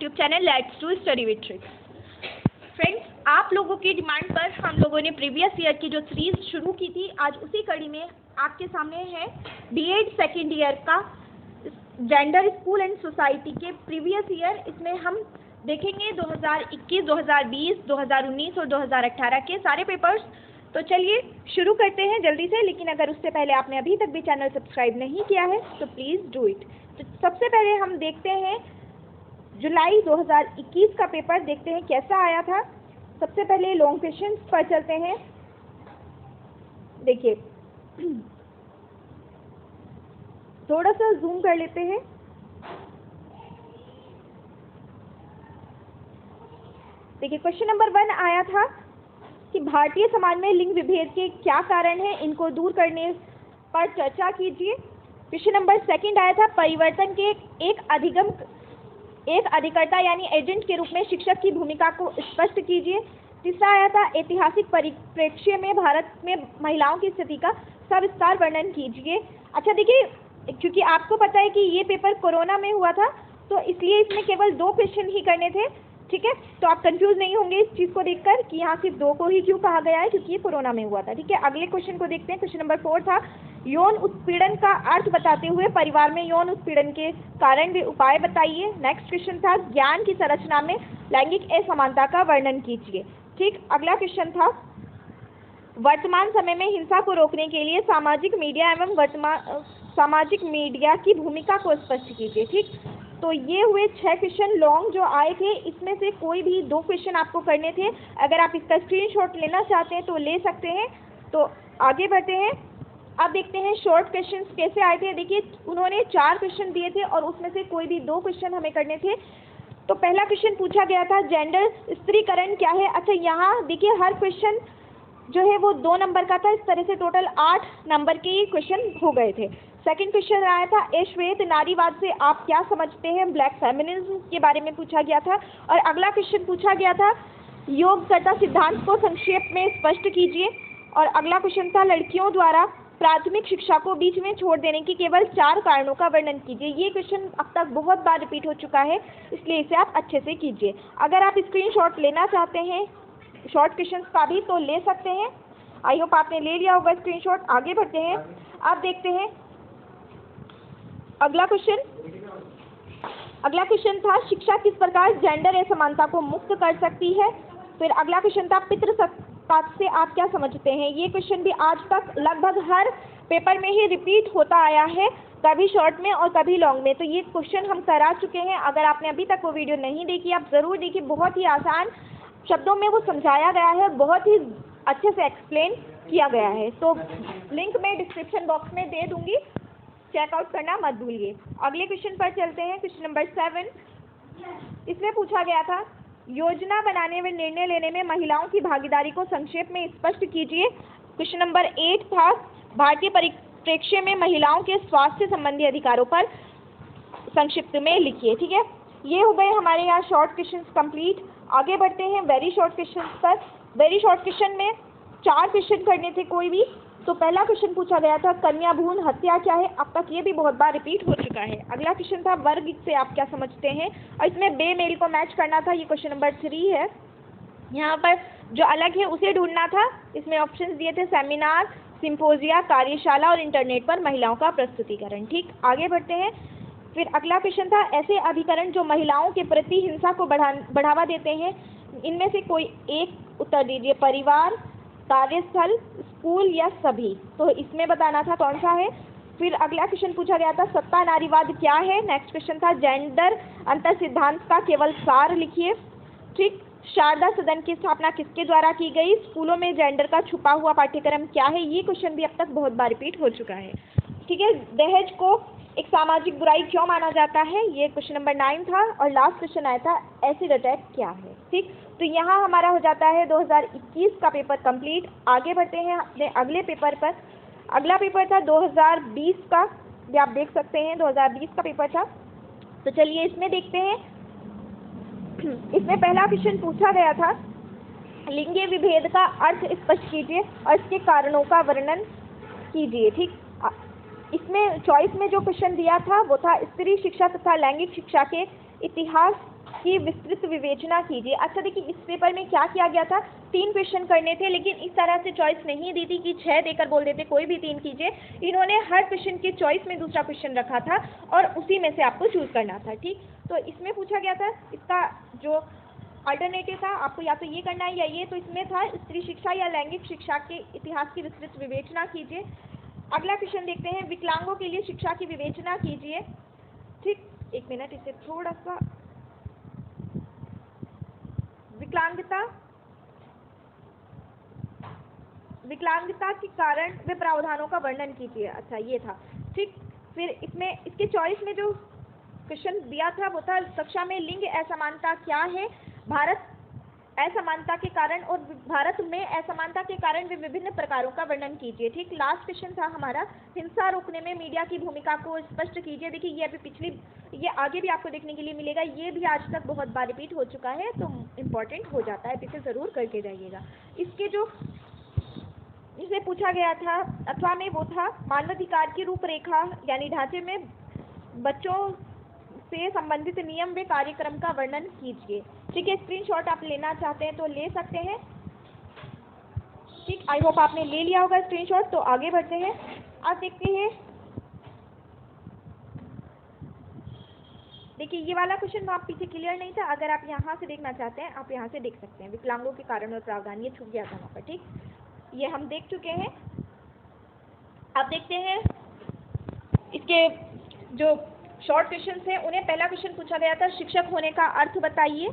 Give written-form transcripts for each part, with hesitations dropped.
YouTube channel let's do study with tricks. Friends, आप लोगों की डिमांड पर हम लोगों ने प्रीवियस ईयर की जो सीरीज शुरू की थी, आज उसी कड़ी में आपके सामने है बीएड सेकेंड ईयर का जेंडर, स्कूल एंड सोसाइटी के प्रीवियस ईयर। इसमें हम देखेंगे 2021, 2020, 2019 और 2018 के सारे पेपर्स। तो चलिए शुरू करते हैं जल्दी से, लेकिन अगर उससे पहले आपने अभी तक भी चैनल सब्सक्राइब नहीं किया है तो प्लीज़ डू इट। तो सबसे पहले हम देखते हैं जुलाई 2021 का पेपर, देखते हैं कैसा आया था। सबसे पहले लॉन्ग क्वेश्चंस पर चलते हैं। देखिए, थोड़ा सा जूम कर लेते हैं। देखिए, क्वेश्चन नंबर 1 आया था कि भारतीय समाज में लिंग विभेद के क्या कारण हैं, इनको दूर करने पर चर्चा कीजिए। क्वेश्चन नंबर 2 आया था परिवर्तन के एक अधिकर्ता यानी एजेंट के रूप में शिक्षक की भूमिका को स्पष्ट कीजिए। तीसरा आया था ऐतिहासिक परिप्रेक्ष्य में भारत में महिलाओं की स्थिति का सविस्तार वर्णन कीजिए। अच्छा देखिए, क्योंकि आपको पता है कि ये पेपर कोरोना में हुआ था, तो इसलिए इसमें केवल 2 क्वेश्चन ही करने थे, ठीक है। तो आप कंफ्यूज नहीं होंगे इस चीज़ को देखकर कि यहाँ सिर्फ 2 को ही क्यों कहा गया है, क्योंकि ये कोरोना में हुआ था, ठीक है। अगले क्वेश्चन को देखते हैं। क्वेश्चन नंबर 4 था यौन उत्पीड़न का अर्थ बताते हुए परिवार में यौन उत्पीड़न के कारण व उपाय बताइए। नेक्स्ट क्वेश्चन था ज्ञान की संरचना में लैंगिक असमानता का वर्णन कीजिए, ठीक। अगला क्वेश्चन था वर्तमान समय में हिंसा को रोकने के लिए सामाजिक मीडिया की भूमिका को स्पष्ट कीजिए, ठीक। तो ये हुए 6 क्वेश्चन लॉन्ग जो आए थे। इसमें से कोई भी 2 क्वेश्चन आपको करने थे। अगर आप इसका स्क्रीनशॉट लेना चाहते हैं तो ले सकते हैं। तो आगे बढ़ते हैं। अब देखते हैं शॉर्ट क्वेश्चंस कैसे आए थे। देखिए, उन्होंने 4 क्वेश्चन दिए थे और उसमें से कोई भी 2 क्वेश्चन हमें करने थे। तो पहला क्वेश्चन पूछा गया था जेंडर स्त्रीकरण क्या है। अच्छा, यहाँ देखिए हर क्वेश्चन जो है वो 2 नंबर का था। इस तरह से टोटल 8 नंबर के क्वेश्चन हो गए थे। सेकंड क्वेश्चन आया था श्वेत नारीवाद से आप क्या समझते हैं, ब्लैक फेमिनिज्म के बारे में पूछा गया था। और अगला क्वेश्चन पूछा गया था योगकर्ता सिद्धांत को संक्षेप में स्पष्ट कीजिए। और अगला क्वेश्चन था लड़कियों द्वारा प्राथमिक शिक्षा को बीच में छोड़ देने के केवल 4 कारणों का वर्णन कीजिए। ये क्वेश्चन अब तक बहुत बार रिपीट हो चुका है, इसलिए इसे आप अच्छे से कीजिए। अगर आप स्क्रीनशॉट लेना चाहते हैं शॉर्ट क्वेश्चंस का भी तो ले सकते हैं। आई होप आपने ले लिया होगा स्क्रीनशॉट। आगे बढ़ते हैं। अब देखते हैं अगला क्वेश्चन था शिक्षा किस प्रकार जेंडर असमानता को मुक्त कर सकती है। फिर अगला क्वेश्चन था पितृसत्ताक से आप क्या समझते हैं। ये क्वेश्चन भी आज तक लगभग हर पेपर में ही रिपीट होता आया है, कभी शॉर्ट में और कभी लॉन्ग में। तो ये क्वेश्चन हम करा चुके हैं। अगर आपने अभी तक वो वीडियो नहीं देखी, आप ज़रूर देखिए। बहुत ही आसान शब्दों में वो समझाया गया है, बहुत ही अच्छे से एक्सप्लेन किया गया है। तो लिंक मैं डिस्क्रिप्शन बॉक्स में दे दूंगी, चेकआउट करना मत भूलिए। अगले क्वेश्चन पर चलते हैं। क्वेश्चन नंबर 7, इसमें पूछा गया था योजना बनाने व निर्णय लेने में महिलाओं की भागीदारी को संक्षेप में स्पष्ट कीजिए। क्वेश्चन नंबर 8 था भारतीय परिप्रेक्ष्य में महिलाओं के स्वास्थ्य संबंधी अधिकारों पर संक्षिप्त में लिखिए, ठीक है। ये हो गए हमारे यहाँ शॉर्ट क्वेश्चन कंप्लीट। आगे बढ़ते हैं वेरी शॉर्ट क्वेश्चन पर। वेरी शॉर्ट क्वेश्चन में 4 क्वेश्चन करने थे कोई भी। तो पहला क्वेश्चन पूछा गया था कन्या भ्रूण हत्या क्या है। अब तक ये भी बहुत बार रिपीट हो चुका है। अगला क्वेश्चन था वर्ग से आप क्या समझते हैं, और इसमें बे मेल को मैच करना था। ये क्वेश्चन नंबर 3 है। यहाँ पर जो अलग है उसे ढूंढना था। इसमें ऑप्शंस दिए थे सेमिनार, सिम्पोजिया, कार्यशाला और इंटरनेट पर महिलाओं का प्रस्तुतिकरण, ठीक। आगे बढ़ते हैं। फिर अगला क्वेश्चन था ऐसे अधिकरण जो महिलाओं के प्रति हिंसा को बढ़ावा देते हैं। इनमें से कोई एक उत्तर दीजिए, परिवार, कार्यस्थल, स्कूल या सभी। तो इसमें बताना था कौन सा है। फिर अगला क्वेश्चन पूछा गया था सत्ता नारीवाद क्या है। नेक्स्ट क्वेश्चन था जेंडर अंतर सिद्धांत का केवल सार लिखिए, ठीक। शारदा सदन की स्थापना किसके द्वारा की गई। स्कूलों में जेंडर का छुपा हुआ पाठ्यक्रम क्या है। ये क्वेश्चन भी अब तक बहुत बार रिपीट हो चुका है, ठीक है। दहेज को एक सामाजिक बुराई क्यों माना जाता है। ये क्वेश्चन नंबर 9 था। और लास्ट क्वेश्चन आया था एसिड अटैक क्या है, ठीक। तो यहाँ हमारा हो जाता है 2021 का पेपर कंप्लीट। आगे बढ़ते हैं अपने अगले पेपर पर। अगला पेपर था 2020 का, ये आप देख सकते हैं 2020 का पेपर था। तो चलिए इसमें देखते हैं। इसमें पहला क्वेश्चन पूछा गया था लिंग विभेद का अर्थ स्पष्ट कीजिए और इसके कारणों का वर्णन कीजिए, ठीक। इसमें चॉइस में जो क्वेश्चन दिया था वो था स्त्री शिक्षा तथा लैंगिक शिक्षा के इतिहास की विस्तृत विवेचना कीजिए। अच्छा देखिए, इस पेपर में क्या किया गया था, 3 क्वेश्चन करने थे, लेकिन इस तरह से चॉइस नहीं दी थी कि 6 देकर बोल देते कोई भी 3 कीजिए। इन्होंने हर क्वेश्चन के चॉइस में दूसरा क्वेश्चन रखा था और उसी में से आपको चूज करना था। ठीक, तो इसमें पूछा गया था, इसका जो अल्टरनेटिव था आपको या तो ये करना है या ये, तो इसमें था स्त्री शिक्षा या लैंगिक शिक्षा के इतिहास की विस्तृत विवेचना कीजिए। अगला क्वेश्चन देखते हैं, विकलांगों के लिए शिक्षा की विवेचना कीजिए। ठीक, एक मिनट, इसे थोड़ा सा, विकलांगता के कारण व प्रावधानों का वर्णन कीजिए। अच्छा ये था। ठीक, फिर इसमें इसके चॉइस में जो क्वेश्चन दिया था वो था, कक्षा में लिंग असमानता क्या है, भारत असमानता के कारण और भारत में असमानता के कारण वे विभिन्न प्रकारों का वर्णन कीजिए। ठीक, लास्ट क्वेश्चन था हमारा, हिंसा रोकने में मीडिया की भूमिका को स्पष्ट कीजिए। देखिए ये अभी पिछली, ये आगे भी आपको देखने के लिए मिलेगा, ये भी आज तक बहुत बार रिपीट हो चुका है, तो इम्पोर्टेंट हो जाता है, इसे ज़रूर करके जाइएगा। इसके जो इसे पूछा गया था अथवा में वो था, मानवाधिकार की रूपरेखा यानी ढांचे में बच्चों से संबंधित नियम व कार्यक्रम का वर्णन कीजिए। ठीक है, स्क्रीनशॉट आप लेना चाहते हैं तो ले सकते हैं। ठीक, आई होप आपने ले लिया होगा स्क्रीनशॉट। तो आगे बढ़ते हैं, आप देखते हैं, देखिए ये वाला क्वेश्चन आप पीछे क्लियर नहीं था, अगर आप यहाँ से देखना चाहते हैं आप यहाँ से देख सकते हैं, विकलांगों के कारण और प्रावधान, ये छूट गया था वहाँ पर। ठीक, ये हम देख चुके हैं। आप देखते हैं इसके जो शॉर्ट क्वेश्चन हैं उन्हें, पहला क्वेश्चन पूछा गया था, शिक्षक होने का अर्थ बताइए।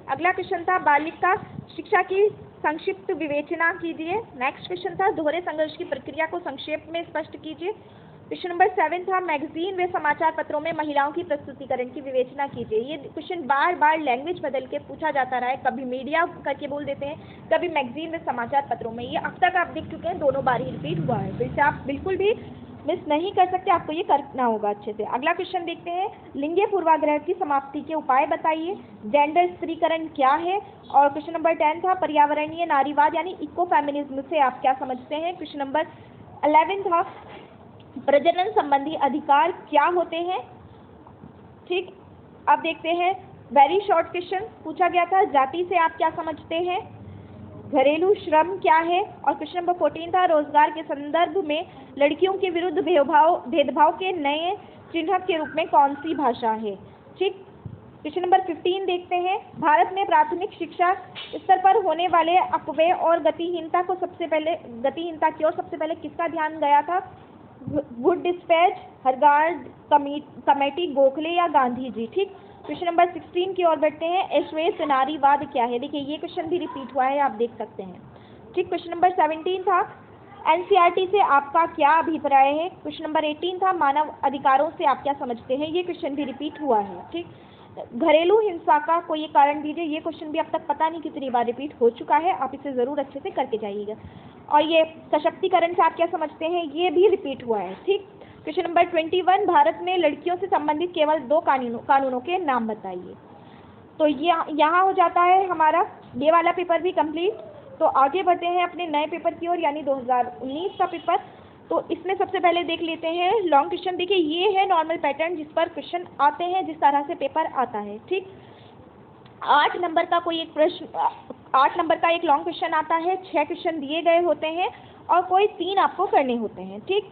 अगला क्वेश्चन था, बालिका शिक्षा की संक्षिप्त विवेचना कीजिए। नेक्स्ट क्वेश्चन था, दोहरे संघर्ष की प्रक्रिया को संक्षेप में स्पष्ट कीजिए। क्वेश्चन नंबर 7 था, मैगजीन व समाचार पत्रों में महिलाओं की प्रस्तुतिकरण की विवेचना कीजिए। ये क्वेश्चन बार बार लैंग्वेज बदल के पूछा जाता रहा है, कभी मीडिया करके बोल देते हैं, कभी मैगजीन व समाचार पत्रों में। ये अब तक आप देख चुके हैं, दोनों बार ही रिपीट हुआ है, तो इसे आप बिल्कुल भी मिस नहीं कर सकते, आपको ये करना होगा अच्छे से। अगला क्वेश्चन देखते हैं, लिंगीय पूर्वाग्रह की समाप्ति के उपाय बताइए। जेंडर स्त्रीकरण क्या है। और क्वेश्चन नंबर 10 था, पर्यावरणीय नारीवाद यानी इको फेमिनिज्म से आप क्या समझते हैं। क्वेश्चन नंबर 11 था, प्रजनन संबंधी अधिकार क्या होते हैं। ठीक, अब देखते हैं, वेरी शॉर्ट क्वेश्चन पूछा गया था, जाति से आप क्या समझते हैं, घरेलू श्रम क्या है। और क्वेश्चन नंबर 14 था, रोजगार के संदर्भ में लड़कियों के विरुद्ध भेदभाव के नए चिन्हक के रूप में कौन सी भाषा है। ठीक, क्वेश्चन नंबर 15 देखते हैं, भारत में प्राथमिक शिक्षा स्तर पर होने वाले अपव्यय और गतिहीनता की ओर सबसे पहले किसका ध्यान गया था, वुड डिस्पैच, हरगार्ड कमेटी, गोखले या गांधी जी। ठीक, क्वेश्चन नंबर 16 की ओर बढ़ते हैं, अश्वेत नारीवाद क्या है। देखिए ये क्वेश्चन भी रिपीट हुआ है, आप देख सकते हैं। ठीक, क्वेश्चन नंबर 17 था, एनसीईआरटी से आपका क्या अभिप्राय है। क्वेश्चन नंबर 18 था, मानव अधिकारों से आप क्या समझते हैं। ये क्वेश्चन भी रिपीट हुआ है। ठीक, घरेलू हिंसा का कोई कारण दीजिए। ये क्वेश्चन भी अब तक पता नहीं कितनी बार रिपीट हो चुका है, आप इसे ज़रूर अच्छे से करके जाइएगा। और ये सशक्तिकरण से आप क्या समझते हैं, ये भी रिपीट हुआ है। ठीक, क्वेश्चन नंबर 21, भारत में लड़कियों से संबंधित केवल 2 कानूनों के नाम बताइए। तो यहाँ हो जाता है हमारा ये वाला पेपर भी कंप्लीट। तो आगे बढ़ते हैं अपने नए पेपर की ओर, यानी 2019 का पेपर। तो इसमें सबसे पहले देख लेते हैं लॉन्ग क्वेश्चन। देखिए ये है नॉर्मल पैटर्न जिस पर क्वेश्चन आते हैं, जिस तरह से पेपर आता है। ठीक, 8 नंबर का कोई एक प्रश्न, 8 नंबर का एक लॉन्ग क्वेश्चन आता है, 6 क्वेश्चन दिए गए होते हैं और कोई 3 आपको करने होते हैं। ठीक,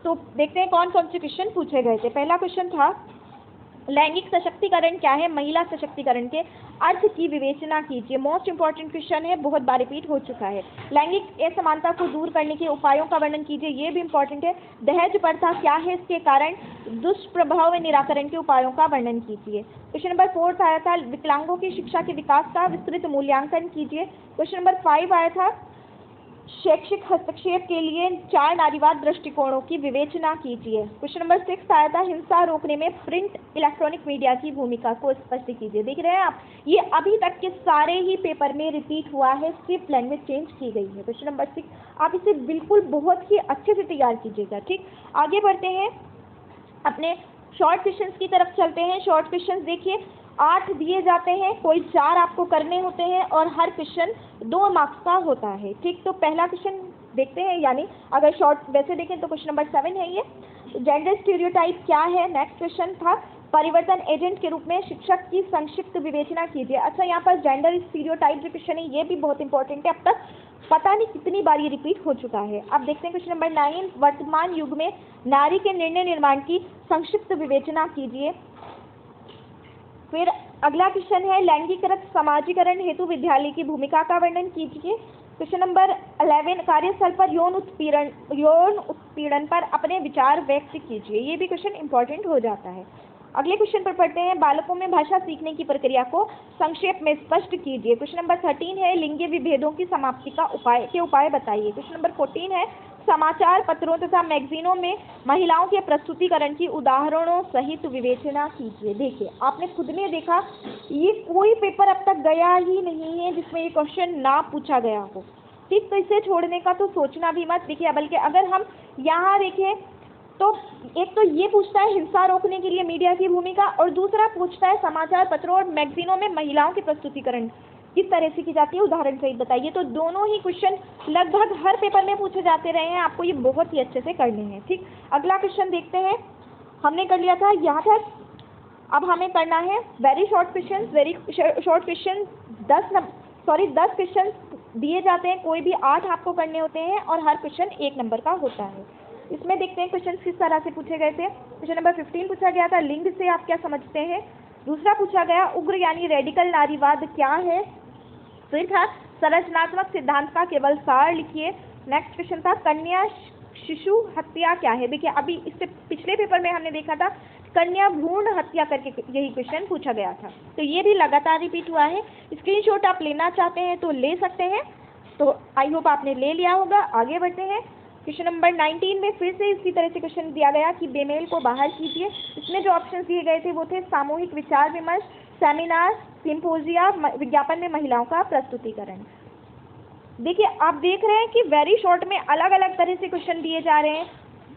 तो देखते हैं कौन कौन से क्वेश्चन पूछे गए थे। पहला क्वेश्चन था, लैंगिक सशक्तिकरण क्या है, महिला सशक्तिकरण के अर्थ की विवेचना कीजिए। मोस्ट इंपॉर्टेंट क्वेश्चन है, बहुत बार रिपीट हो चुका है। लैंगिक असमानता को दूर करने के उपायों का वर्णन कीजिए, ये भी इंपॉर्टेंट है। दहेज प्रथा क्या है, इसके कारण दुष्प्रभाव व निराकरण के उपायों का वर्णन कीजिए। क्वेश्चन नंबर 4 आया था, विकलांगों की शिक्षा के विकास का विस्तृत मूल्यांकन कीजिए। क्वेश्चन नंबर 5 आया था, शैक्षिक हस्तक्षेप के लिए 4 नारीवाद दृष्टिकोणों की विवेचना कीजिए। क्वेश्चन नंबर 6 आया था, हिंसा रोकने में प्रिंट इलेक्ट्रॉनिक मीडिया की भूमिका को स्पष्ट कीजिए। देख रहे हैं आप, ये अभी तक के सारे ही पेपर में रिपीट हुआ है, सिर्फ लैंग्वेज चेंज की गई है। क्वेश्चन नंबर 6 आप इसे बिल्कुल बहुत ही अच्छे से तैयार कीजिएगा। ठीक, आगे बढ़ते हैं, अपने शॉर्ट क्वेश्चन की तरफ चलते हैं। शॉर्ट क्वेश्चन देखिए 8 दिए जाते हैं, कोई 4 आपको करने होते हैं और हर क्वेश्चन 2 मार्क्स का होता है। ठीक, तो पहला क्वेश्चन देखते हैं, यानी अगर शॉर्ट वैसे देखें तो क्वेश्चन नंबर 7 है ये, जेंडर स्टीरियोटाइप क्या है। नेक्स्ट क्वेश्चन था, परिवर्तन एजेंट के रूप में शिक्षक की संक्षिप्त विवेचना कीजिए। अच्छा, यहाँ पर जेंडर स्टीरियोटाइप जो क्वेश्चन है ये भी बहुत इंपॉर्टेंट है, अब तक पता नहीं कितनी बार ये रिपीट हो चुका है। अब देखते हैं क्वेश्चन नंबर 9, वर्तमान युग में नारी के निर्णय निर्माण की संक्षिप्त विवेचना कीजिए। फिर अगला क्वेश्चन है, लैंगिकरत समाजीकरण हेतु विद्यालय की भूमिका का वर्णन कीजिए। क्वेश्चन नंबर 11, कार्यस्थल पर यौन उत्पीड़न पर अपने विचार व्यक्त कीजिए। ये भी क्वेश्चन इंपॉर्टेंट हो जाता है। अगले क्वेश्चन पर पढ़ते हैं, बालकों में भाषा सीखने की प्रक्रिया को संक्षेप में स्पष्ट कीजिए। क्वेश्चन नंबर 13 है, लिंगीय विभेदों की समाप्ति का उपाय बताइए। क्वेश्चन नंबर 14 है, समाचार पत्रों तथा मैगजीनों में महिलाओं के प्रस्तुतिकरण की उदाहरणों सहित विवेचना कीजिए। देखिए, आपने खुद ने देखा, ये कोई पेपर अब तक गया ही नहीं है जिसमें ये क्वेश्चन ना पूछा गया हो। ठीक, तो इसे छोड़ने का तो सोचना भी मत। देखिए, बल्कि अगर हम यहाँ देखें तो एक तो ये पूछता है हिंसा रोकने के लिए मीडिया की भूमिका, और दूसरा पूछता है समाचार पत्रों और मैगजीनों में महिलाओं के प्रस्तुतिकरण किस तरह से की जाती है, उदाहरण सहित बताइए। तो दोनों ही क्वेश्चन लगभग हर पेपर में पूछे जाते रहे हैं, आपको ये बहुत ही अच्छे से करने हैं। ठीक, अगला क्वेश्चन देखते हैं, हमने कर लिया था यहाँ तक। अब हमें करना है वेरी शॉर्ट क्वेश्चन। 10 क्वेश्चन दिए जाते हैं, कोई भी 8 आपको करने होते हैं और हर क्वेश्चन 1 नंबर का होता है। इसमें देखते हैं क्वेश्चन किस तरह से पूछे गए थे। क्वेश्चन नंबर 15 पूछा गया था, लिंग से आप क्या समझते हैं। दूसरा पूछा गया, उग्र यानी रेडिकल नारीवाद क्या है। फिर था, संरचनात्मक सिद्धांत का केवल सार लिखिए। नेक्स्ट क्वेश्चन था, कन्या शिशु हत्या क्या है। देखिए, अभी इससे पिछले पेपर में हमने देखा था कन्या भ्रूण हत्या करके यही क्वेश्चन पूछा गया था, तो ये भी लगातार रिपीट हुआ है। स्क्रीनशॉट आप लेना चाहते हैं तो ले सकते हैं, तो आई होप आपने ले लिया होगा। आगे बढ़ते हैं, क्वेश्चन नंबर 19 में फिर से इसी तरह से क्वेश्चन दिया गया कि बेमेल को बाहर कीजिए। इसमें जो ऑप्शंस दिए गए थे वो थे सामूहिक विचार विमर्श, सेमिनार, सिम्पोजिया, विज्ञापन में महिलाओं का प्रस्तुतिकरण। देखिए, आप देख रहे हैं कि वेरी शॉर्ट में अलग अलग तरह से क्वेश्चन दिए जा रहे हैं।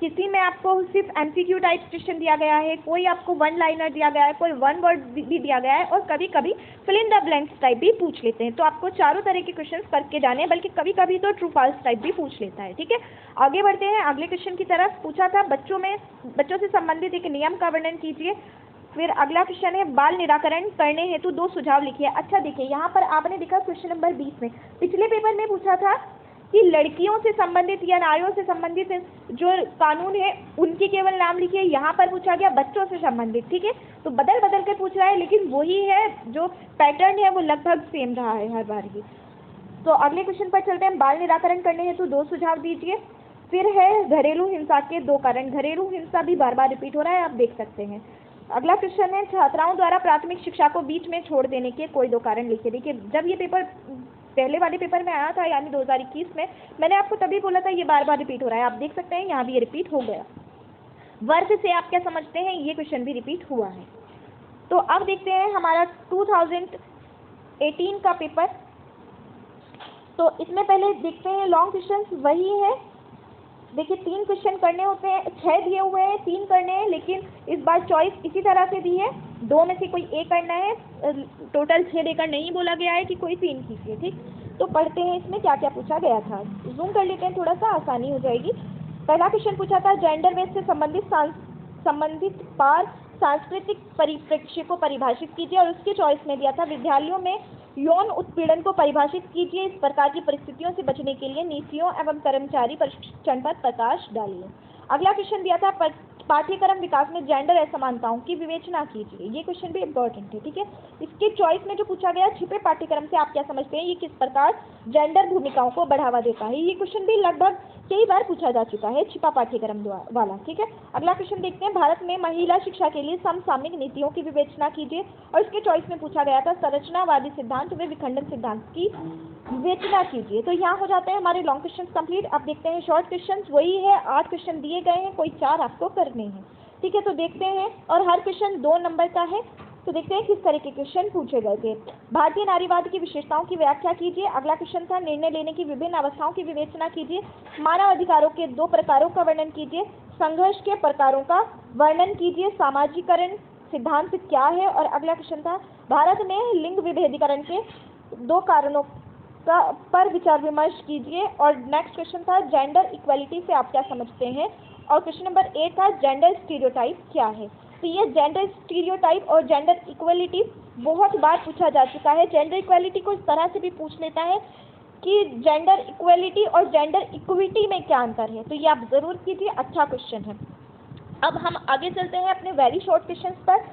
किसी में आपको सिर्फ एमसीक्यू टाइप क्वेश्चन दिया गया है, कोई आपको 1 लाइनर दिया गया है, कोई 1 वर्ड भी दिया गया है, और कभी कभी fill in the blanks type भी पूछ लेते हैं। तो आपको चारों तरह के क्वेश्चन करके जाने हैं, बल्कि कभी कभी तो ट्रू फॉल्स टाइप भी पूछ लेता है। ठीक है, आगे बढ़ते हैं। अगले क्वेश्चन की तरफ पूछा था, बच्चों से संबंधित एक नियम का वर्णन कीजिए। फिर अगला क्वेश्चन है, बाल निराकरण करने हेतु 2 सुझाव लिखिए। अच्छा, देखिए यहाँ पर आपने देखा क्वेश्चन नंबर 20 में, पिछले पेपर में पूछा था कि लड़कियों से संबंधित या नारियों से संबंधित जो कानून है उनके केवल नाम लिखिए। यहाँ पर पूछा गया बच्चों से संबंधित। ठीक है, तो बदल बदल के पूछ रहा है, लेकिन वही है, जो पैटर्न है वो लगभग सेम रहा है हर बार ही। तो अगले क्वेश्चन पर चलते हैं, बाल निराकरण करने हेतु 2 सुझाव दीजिए। फिर है घरेलू हिंसा के 2 कारण। घरेलू हिंसा भी बार बार रिपीट हो रहा है, आप देख सकते हैं। अगला क्वेश्चन है, छात्राओं द्वारा प्राथमिक शिक्षा को बीच में छोड़ देने के कोई 2 कारण लिखिए। देखिए, जब ये पेपर पहले वाले पेपर में आया था, यानी 2021 में, मैंने आपको तभी बोला था ये बार बार रिपीट हो रहा है। आप देख सकते हैं यहाँ भी ये रिपीट हो गया। वर्ग से आप क्या समझते हैं, ये क्वेश्चन भी रिपीट हुआ है। तो अब देखते हैं हमारा 2018 का पेपर। तो इसमें पहले देखते हैं लॉन्ग क्वेश्चन वही है। देखिए, 3 क्वेश्चन करने होते हैं, 6 दिए हुए हैं, 3 करने हैं, लेकिन इस बार चॉइस इसी तरह से दी है, 2 में से कोई एक करना है। टोटल 6 देकर नहीं बोला गया है कि कोई 3 कीजिए। ठीक, तो पढ़ते हैं इसमें क्या क्या पूछा गया था। जूम कर लेते हैं, थोड़ा सा आसानी हो जाएगी। पहला क्वेश्चन पूछा था, जेंडर वेस से संबंधित पार सांस्कृतिक परिप्रेक्ष्य को परिभाषित कीजिए, और उसके चॉइस में दिया था विद्यालयों में यौन उत्पीड़न को परिभाषित कीजिए। इस प्रकार की परिस्थितियों से बचने के लिए नीतियों एवं कर्मचारी प्रशिक्षण पर प्रकाश डालिए। अगला क्वेश्चन दिया था, पाठ्यक्रम विकास में जेंडर असमानताओं की विवेचना कीजिए। ये क्वेश्चन भी इंपॉर्टेंट है। ठीक है, इसके चॉइस में जो पूछा गया, छिपे पाठ्यक्रम से आप क्या समझते हैं, ये किस प्रकार जेंडर भूमिकाओं को बढ़ावा देता है। ये क्वेश्चन भी लगभग कई बार पूछा जा चुका है, छिपा पाठ्यक्रम वाला। ठीक है, अगला क्वेश्चन देखते हैं, भारत में महिला शिक्षा के लिए समसामयिक नीतियों की विवेचना कीजिए, और इसके चॉइस में पूछा गया था संरचनावादी सिद्धांत व विखंडन सिद्धांत की विवेचना कीजिए। तो यहाँ हो जाते हैं हमारे लॉन्ग क्वेश्चन कंप्लीट। अब देखते हैं शॉर्ट क्वेश्चन वही है, 8 क्वेश्चन दिए गए हैं, कोई 4 आपको करने हैं। ठीक है, तो देखते हैं, और हर क्वेश्चन 2 नंबर का है। तो देखते हैं किस तरह के क्वेश्चन पूछे गए थे। भारतीय नारीवाद की विशेषताओं की व्याख्या कीजिए। अगला क्वेश्चन था, निर्णय लेने की विभिन्न अवस्थाओं की विवेचना कीजिए। मानव अधिकारों के 2 प्रकारों का वर्णन कीजिए। संघर्ष के प्रकारों का वर्णन कीजिए। सामाजिकरण सिद्धांत क्या है। और अगला क्वेश्चन था, भारत में लिंग विभेदीकरण के 2 कारणों का पर विचार विमर्श कीजिए। और नेक्स्ट क्वेश्चन था, जेंडर इक्वलिटी से आप क्या समझते हैं। और क्वेश्चन नंबर 8 था, जेंडर स्टीरियोटाइप क्या है। तो ये जेंडर स्टीरियोटाइप और जेंडर इक्वलिटी बहुत बार पूछा जा चुका है। जेंडर इक्वलिटी को इस तरह से भी पूछ लेता है कि जेंडर इक्वलिटी और जेंडर इक्विटी में क्या अंतर है, तो ये आप ज़रूर कीजिए, अच्छा क्वेश्चन है। अब हम आगे चलते हैं अपने वेरी शॉर्ट क्वेश्चंस पर।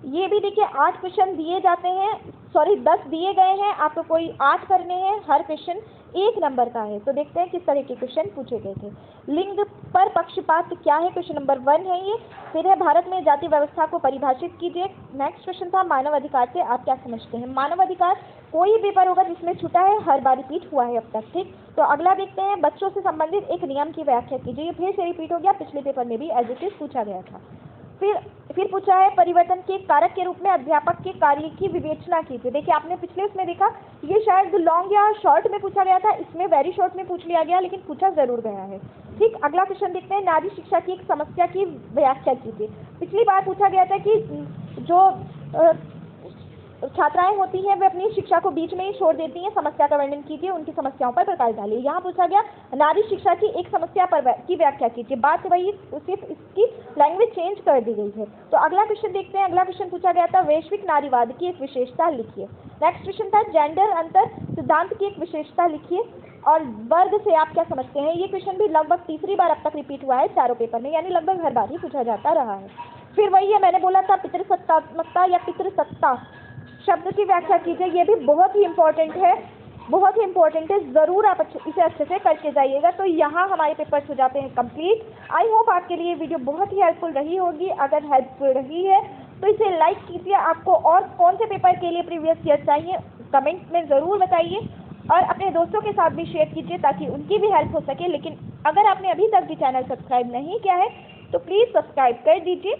ये भी देखिए 8 क्वेश्चन दिए जाते हैं, 10 दिए गए हैं, आपको कोई 8 करने हैं, हर क्वेश्चन 1 नंबर का है। तो देखते हैं किस तरह के क्वेश्चन पूछे गए थे। लिंग पर पक्षपात क्या है, क्वेश्चन नंबर 1 है ये। फिर है भारत में जाति व्यवस्था को परिभाषित कीजिए। नेक्स्ट क्वेश्चन था मानव अधिकार से आप क्या समझते हैं। मानव अधिकार कोई पेपर होगा जिसमें छूटा है, हर बार रिपीट हुआ है अब तक, ठीक। तो अगला देखते हैं बच्चों से संबंधित एक नियम की व्याख्या कीजिए। ये फिर से रिपीट हो गया, पिछले पेपर में भी एज इट इज पूछा गया था। फिर पूछा है परिवर्तन के कारक के रूप में अध्यापक के कार्य की विवेचना कीजिए। देखिए आपने पिछले उसमें देखा, ये शायद लॉन्ग या शॉर्ट में पूछा गया था, इसमें वेरी शॉर्ट में पूछ लिया गया, लेकिन पूछा जरूर गया है, ठीक। अगला क्वेश्चन देखते हैं नारी शिक्षा की एक समस्या की व्याख्या कीजिए। पिछली बार पूछा गया था कि जो छात्राएं होती हैं वे अपनी शिक्षा को बीच में ही छोड़ देती हैं, समस्या का वर्णन कीजिए, उनकी समस्याओं पर प्रकाश डालिए। यहाँ पूछा गया नारी शिक्षा की एक समस्या पर की व्याख्या कीजिए, बात वही, सिर्फ इसकी लैंग्वेज चेंज कर दी गई है। तो अगला क्वेश्चन देखते हैं। अगला क्वेश्चन पूछा गया था वैश्विक नारीवाद की एक विशेषता लिखिए। नेक्स्ट क्वेश्चन था जेंडर अंतर सिद्धांत की एक विशेषता लिखिए और वर्ग से आप क्या समझते हैं। ये क्वेश्चन भी लगभग तीसरी बार अब तक रिपीट हुआ है चारों पेपर में, यानी लगभग हर बार ही पूछा जाता रहा है। फिर वही है, मैंने बोला था पितृसत्तात्मकता या पितृसत्ता शब्द की व्याख्या कीजिए। ये भी बहुत ही इंपॉर्टेंट है, बहुत ही इंपॉर्टेंट है, ज़रूर आप इसे अच्छे से करके जाइएगा। तो यहाँ हमारे पेपर्स हो जाते हैं कंप्लीट। आई होप आपके लिए वीडियो बहुत ही हेल्पफुल रही होगी। अगर हेल्पफुल रही है तो इसे लाइक कीजिए। आपको और कौन से पेपर के लिए प्रीवियस ईयर चाहिए कमेंट में ज़रूर बताइए और अपने दोस्तों के साथ भी शेयर कीजिए ताकि उनकी भी हेल्प हो सके। लेकिन अगर आपने अभी तक भी चैनल सब्सक्राइब नहीं किया है तो प्लीज़ सब्सक्राइब कर दीजिए।